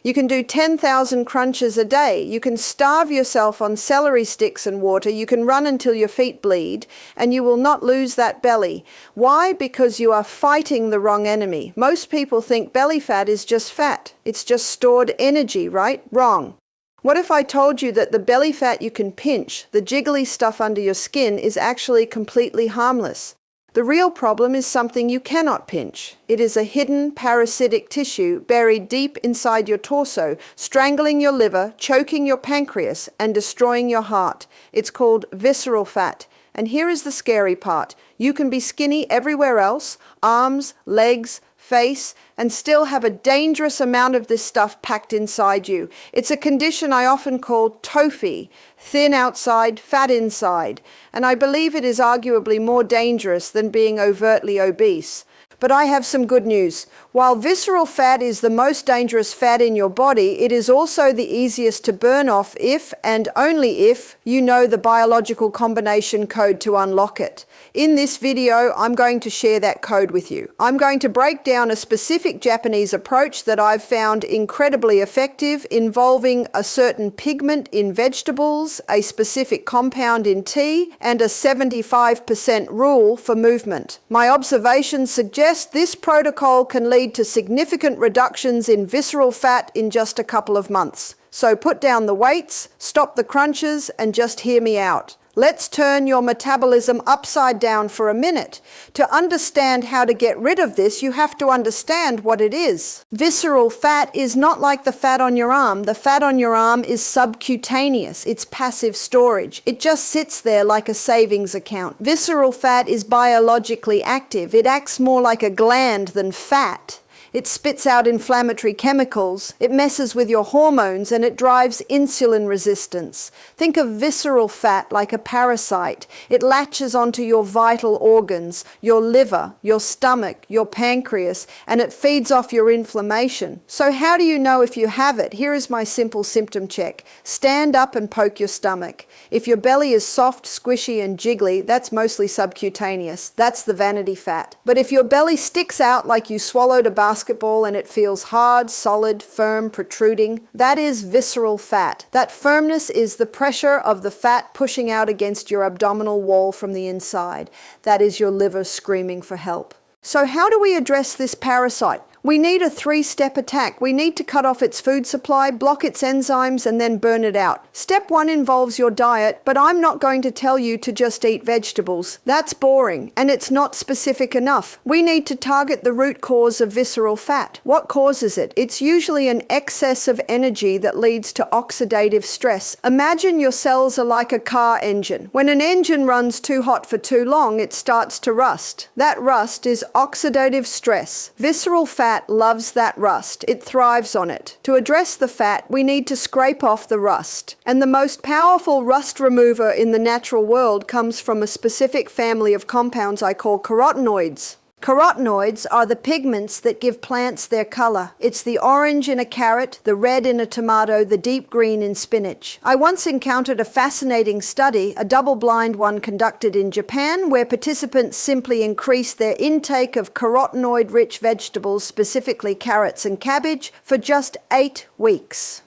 You can do 10,000 crunches a day. You can starve yourself on celery sticks and water. You can run until your feet bleed, and you will not lose that belly. Why? Because you are fighting the wrong enemy. Most people think belly fat is just fat. It's just stored energy, right? Wrong. What if I told you that the belly fat you can pinch, the jiggly stuff under your skin, is actually completely harmless? The real problem is something you cannot pinch. It is a hidden parasitic tissue buried deep inside your torso, strangling your liver, choking your pancreas, and destroying your heart. It's called visceral fat. And here is the scary part. You can be skinny everywhere else, arms, legs, face, and still have a dangerous amount of this stuff packed inside you. It's a condition I often call TOFI, thin outside, fat inside, and I believe it is arguably more dangerous than being overtly obese. But I have some good news. While visceral fat is the most dangerous fat in your body, it is also the easiest to burn off if, and only if, you know the biological combination code to unlock it. In this video, I'm going to share that code with you. I'm going to break down a specific Japanese approach that I've found incredibly effective, involving a certain pigment in vegetables, a specific compound in tea, and a 75% rule for movement. My observations suggest this protocol can lead to significant reductions in visceral fat in just a couple of months. So put down the weights, stop the crunches, and just hear me out. Let's turn your metabolism upside down for a minute. To understand how to get rid of this, you have to understand what it is. Visceral fat is not like the fat on your arm. The fat on your arm is subcutaneous. It's passive storage. It just sits there like a savings account. Visceral fat is biologically active. It acts more like a gland than fat. It spits out inflammatory chemicals, it messes with your hormones, and it drives insulin resistance. Think of visceral fat like a parasite. It latches onto your vital organs, your liver, your stomach, your pancreas, and it feeds off your inflammation. So how do you know if you have it? Here is my simple symptom check. Stand up and poke your stomach. If your belly is soft, squishy, and jiggly, that's mostly subcutaneous. That's the vanity fat. But if your belly sticks out like you swallowed a basketball and it feels hard, solid, firm, protruding, that is visceral fat. That firmness is the pressure of the fat pushing out against your abdominal wall from the inside. That is your liver screaming for help. So how do we address this parasite? We need a 3-step attack. We need to cut off its food supply, block its enzymes, and then burn it out. Step 1 involves your diet, but I'm not going to tell you to just eat vegetables. That's boring, and it's not specific enough. We need to target the root cause of visceral fat. What causes it? It's usually an excess of energy that leads to oxidative stress. Imagine your cells are like a car engine. When an engine runs too hot for too long, it starts to rust. That rust is oxidative stress. Visceral fat loves that rust. It thrives on it. To address the fat, we need to scrape off the rust. And the most powerful rust remover in the natural world comes from a specific family of compounds I call carotenoids. Carotenoids are the pigments that give plants their color. It's the orange in a carrot, the red in a tomato, the deep green in spinach. I once encountered a fascinating study, a double-blind one conducted in Japan, where participants simply increased their intake of carotenoid-rich vegetables, specifically carrots and cabbage, for just 8 weeks.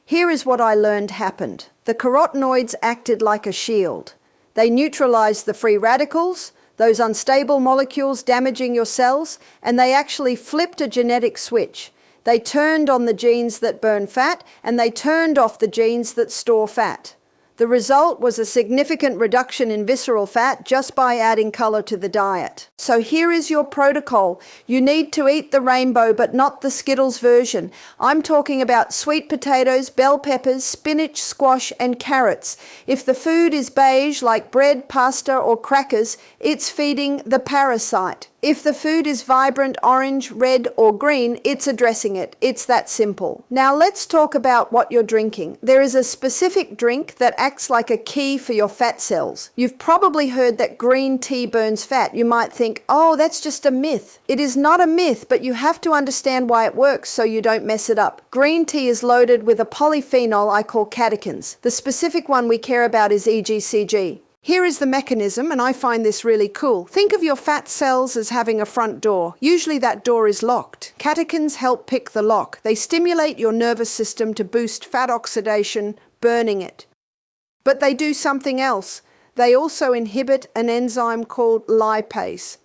Here is what I learned happened. The carotenoids acted like a shield. They neutralized the free radicals, those unstable molecules damaging your cells, and they actually flipped a genetic switch. They turned on the genes that burn fat, and they turned off the genes that store fat. The result was a significant reduction in visceral fat just by adding color to the diet. So here is your protocol. You need to eat the rainbow, but not the Skittles version. I'm talking about sweet potatoes, bell peppers, spinach, squash, and carrots. If the food is beige, like bread, pasta, or crackers, it's feeding the parasite. If the food is vibrant orange, red, or green, it's addressing it. It's that simple. Now let's talk about what you're drinking. There is a specific drink that acts like a key for your fat cells. You've probably heard that green tea burns fat. You might think, oh, that's just a myth. It is not a myth, but you have to understand why it works so you don't mess it up. Green tea is loaded with a polyphenol I call catechins. The specific one we care about is EGCG. Here is the mechanism, and I find this really cool. Think of your fat cells as having a front door. Usually that door is locked. Catechins help pick the lock. They stimulate your nervous system to boost fat oxidation, burning it. But they do something else. They also inhibit an enzyme called lipase.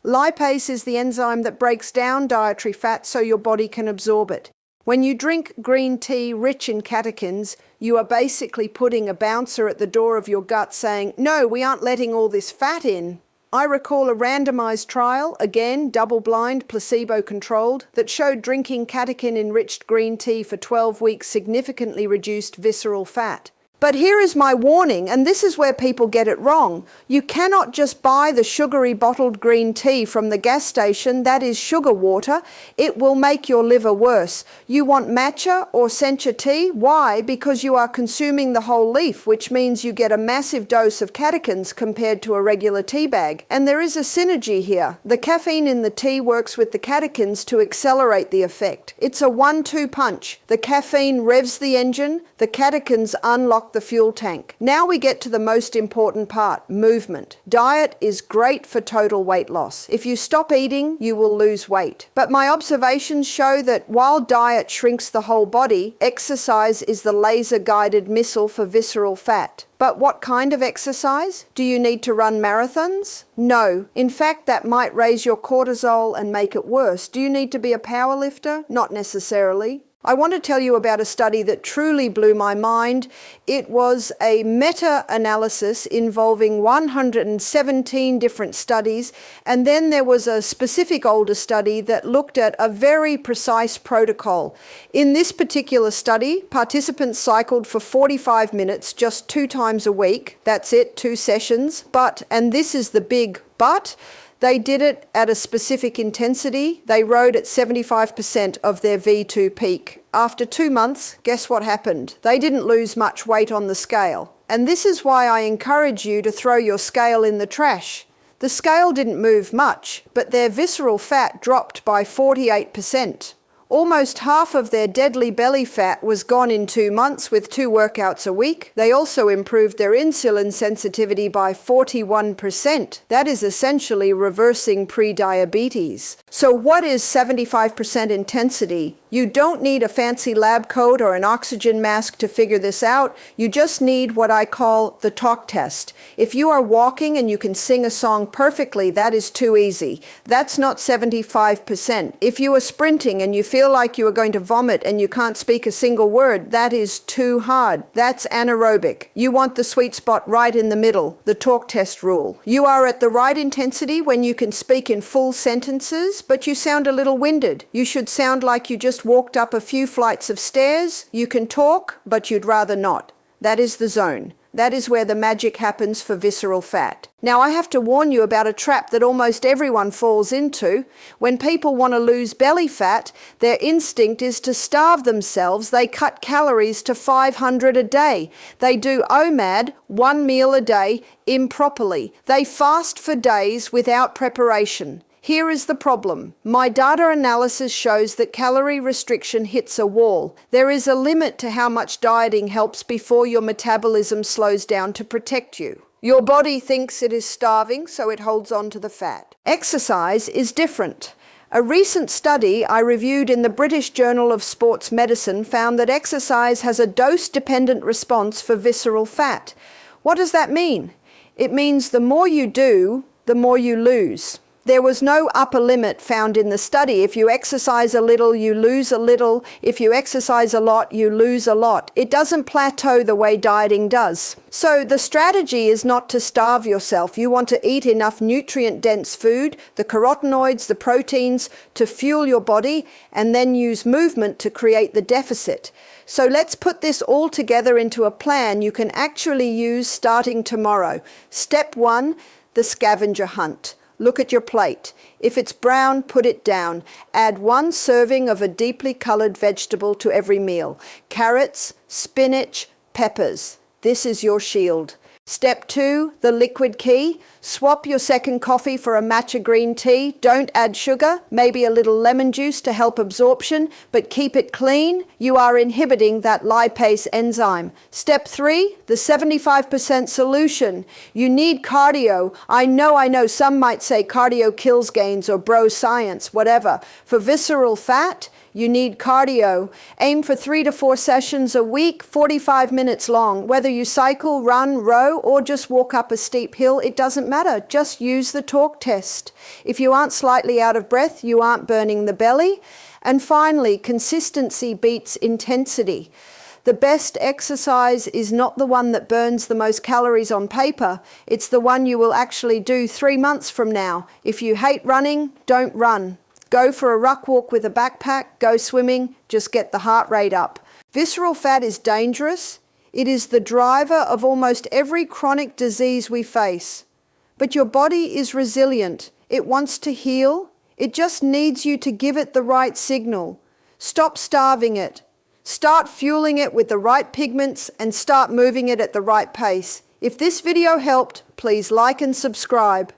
Lipase is the enzyme that breaks down dietary fat so your body can absorb it. When you drink green tea rich in catechins, you are basically putting a bouncer at the door of your gut saying, no, we aren't letting all this fat in. I recall a randomized trial, again double-blind, placebo-controlled, that showed drinking catechin-enriched green tea for 12 weeks significantly reduced visceral fat. But here is my warning, and this is where people get it wrong. You cannot just buy the sugary bottled green tea from the gas station. That is sugar water. It will make your liver worse. You want matcha or sencha tea? Why? Because you are consuming the whole leaf, which means you get a massive dose of catechins compared to a regular tea bag. And there is a synergy here. The caffeine in the tea works with the catechins to accelerate the effect. It's a 1-2 punch. The caffeine revs the engine, the catechins unlock the fuel tank. Now we get to the most important part, movement. Diet is great for total weight loss. If you stop eating, you will lose weight. But my observations show that while diet shrinks the whole body, exercise is the laser-guided missile for visceral fat. But what kind of exercise? Do you need to run marathons? No. In fact, that might raise your cortisol and make it worse. Do you need to be a powerlifter? Not necessarily. I want to tell you about a study that truly blew my mind. It was a meta-analysis involving 117 different studies, and then there was a specific older study that looked at a very precise protocol. In this particular study, participants cycled for 45 minutes, just 2 times a week. That's it, 2 sessions. But, and this is the big but, they did it at a specific intensity. They rode at 75% of their V2 peak. After 2 months, guess what happened? They didn't lose much weight on the scale. And this is why I encourage you to throw your scale in the trash. The scale didn't move much, but their visceral fat dropped by 48%. Almost half of their deadly belly fat was gone in 2 months with 2 workouts a week. They also improved their insulin sensitivity by 41%. That is essentially reversing pre-diabetes. So what is 75% intensity? You don't need a fancy lab coat or an oxygen mask to figure this out. You just need what I call the talk test. If you are walking and you can sing a song perfectly, that is too easy. That's not 75%. If you are sprinting and you feel like you are going to vomit and you can't speak a single word, that is too hard. That's anaerobic. You want the sweet spot right in the middle, the talk test rule. You are at the right intensity when you can speak in full sentences, but you sound a little winded. You should sound like you just walked up a few flights of stairs. You can talk, but you'd rather not. That is the zone. That is where the magic happens for visceral fat. Now, I have to warn you about a trap that almost everyone falls into. When people want to lose belly fat, their instinct is to starve themselves. They cut calories to 500 a day. They do OMAD, 1 meal a day, improperly. They fast for days without preparation. Here is the problem. My data analysis shows that calorie restriction hits a wall. There is a limit to how much dieting helps before your metabolism slows down to protect you. Your body thinks it is starving, so it holds on to the fat. Exercise is different. A recent study I reviewed in the British Journal of Sports Medicine found that exercise has a dose-dependent response for visceral fat. What does that mean? It means the more you do, the more you lose. There was no upper limit found in the study. If you exercise a little, you lose a little. If you exercise a lot, you lose a lot. It doesn't plateau the way dieting does. So the strategy is not to starve yourself. You want to eat enough nutrient-dense food, the carotenoids, the proteins, to fuel your body, and then use movement to create the deficit. So let's put this all together into a plan you can actually use starting tomorrow. Step 1, the scavenger hunt. Look at your plate. If it's brown, put it down. Add 1 serving of a deeply colored vegetable to every meal. Carrots, spinach, peppers. This is your shield. Step 2, the liquid key. Swap your second coffee for a matcha green tea. Don't add sugar, maybe a little lemon juice to help absorption, but keep it clean. You are inhibiting that lipase enzyme. Step 3, the 75% solution. You need cardio. I know, some might say cardio kills gains or bro science, whatever. For visceral fat, you need cardio. Aim for 3 to 4 sessions a week, 45 minutes long. Whether you cycle, run, row, or just walk up a steep hill, it doesn't matter. Just use the talk test. If you aren't slightly out of breath, you aren't burning the belly. And finally, consistency beats intensity. The best exercise is not the one that burns the most calories on paper. It's the one you will actually do 3 months from now. If you hate running, don't run. Go for a ruck walk with a backpack, go swimming, just get the heart rate up. Visceral fat is dangerous. It is the driver of almost every chronic disease we face. But your body is resilient. It wants to heal. It just needs you to give it the right signal. Stop starving it. Start fueling it with the right pigments and start moving it at the right pace. If this video helped, please like and subscribe.